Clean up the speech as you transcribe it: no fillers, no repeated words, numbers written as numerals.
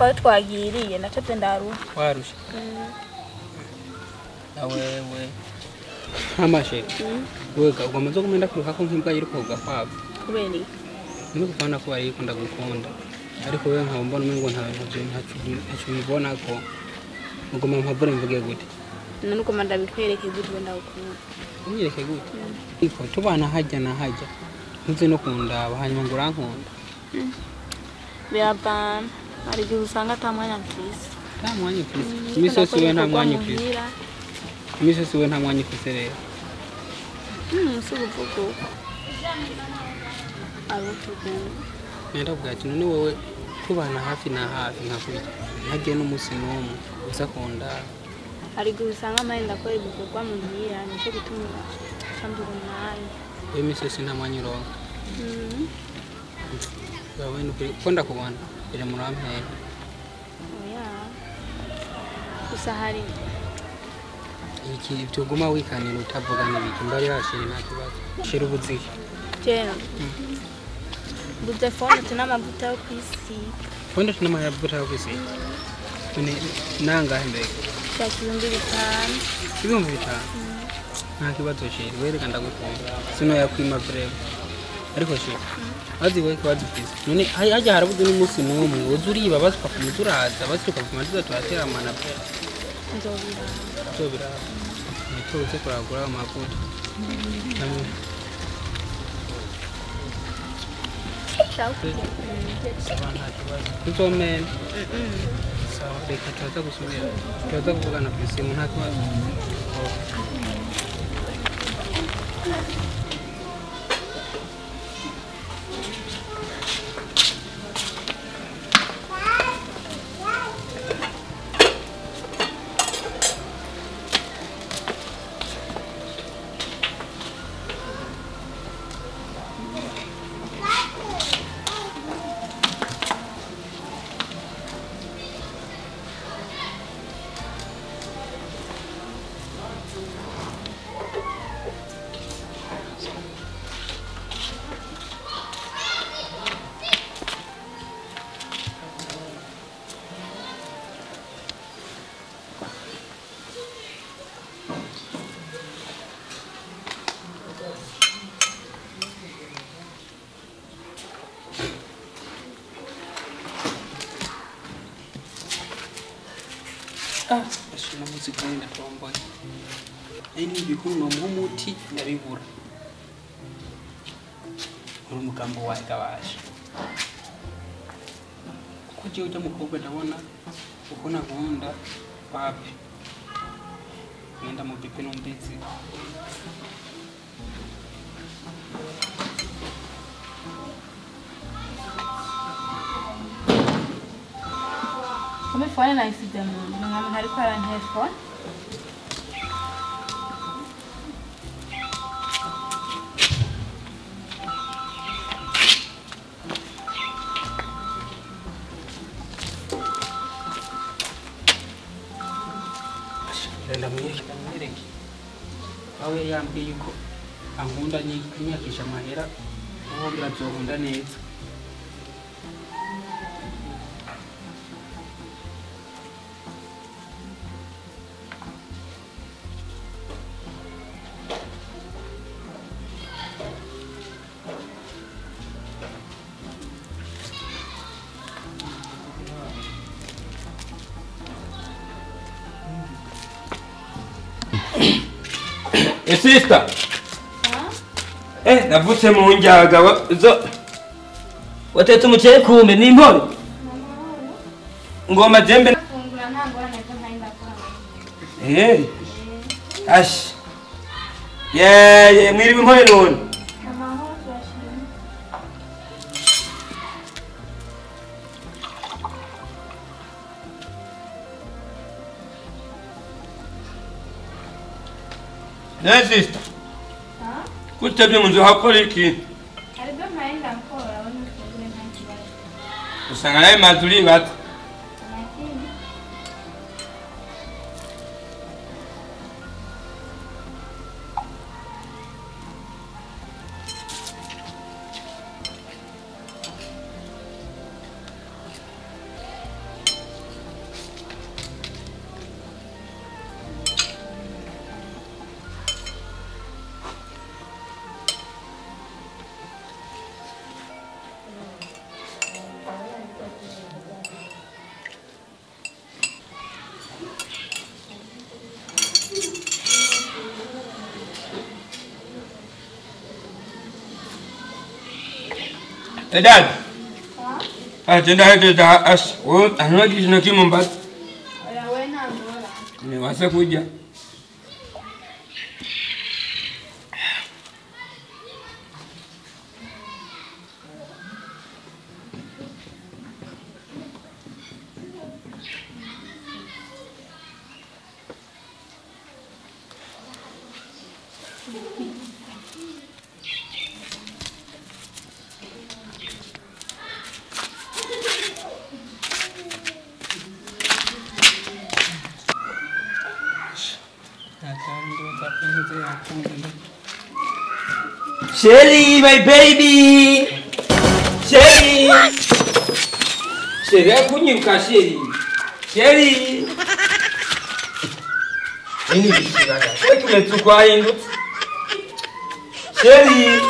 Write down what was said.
aho twagiriye natete ndaruha warusha awewe amashe wega ugomba zo kumenda kwiruka ko nk'imbwa yiruka ugakwaga kubera ni ukubona ko ari ikunda gukunda ariko wewe nkaba mbona umengo ntacu bibona ko ugomba mpabure mvuge gute none ugomba ndabikwereke gute wenda gukunda unyereke gute iko tubana hajya na hajya ntuze no kundaba hanyuma ngo urankunda birabana hari igihe usanga ata mwanya mfise nta mwanya ufise iminsi yose we nta mwanya ufise iminsi yose we nta mwanya ufise rero si ubuvugo abuvugo nenda bwacu none wowe tubana hafi na hafi nkakurya ntagiye n'umunsi n'umwe uza kundaba hari igihe usanga amahera ndakora ibikorwa mu muhira nicyo gituma nsambura umwanya we iminsi yose nta mwanya uronka wawe nukuri ko ndakubona iri muri ampere oya gusa hari iki byoguma wikanira utavuga n'ibiki mbari yashira nta kibazo shira ubuziki jeno buze fone tunamavuta yo kwisiga fone tunamavuta yo kwisiga tune nangahe mbega cyakibumbi bitanu ibihumbi bitanu nta kibazo shira wereka ndagukunda sino yakwima breve ariko shira azi we kwa dufise none hajya harabuze n'umunsi n'umwe uzuriba basika kumuturaza basika kumatuza turatera mana pe nzobira nitose kuragura amavuta namwe tuzomene sawa reka turaza gusubira turaza kuvugana ku isimu nta kibazo Ashina muzika wenda tomboye eni bikuno nk'umuti ndabibura uri umugambo wawe gabasha kuko je ujya mukobwa ndabona uko nakunda papi ngenda mu pipe numbizi umefanya na accident ngami hari kwa headphone ndamwereke awe yambwiye yuko ankunda nyakisha amahera uwo birazokunda neza sister navutse mu njyaga zo watetse umuceri kumbe n'imporo ngoma jembe ashi mwiriwe impore none sister kutebye munzu hakora iki usanga nawe mazuri bato Dad. Tenda hete ta as. Anaji na kimomba. Oya we ntabora. Ni wase kuja. Shelly, my baby. Shelly. Shelly, akunyuka Shelly. Shelly. Ini bishigana. Wewe tumetukwa hindo. Shelly.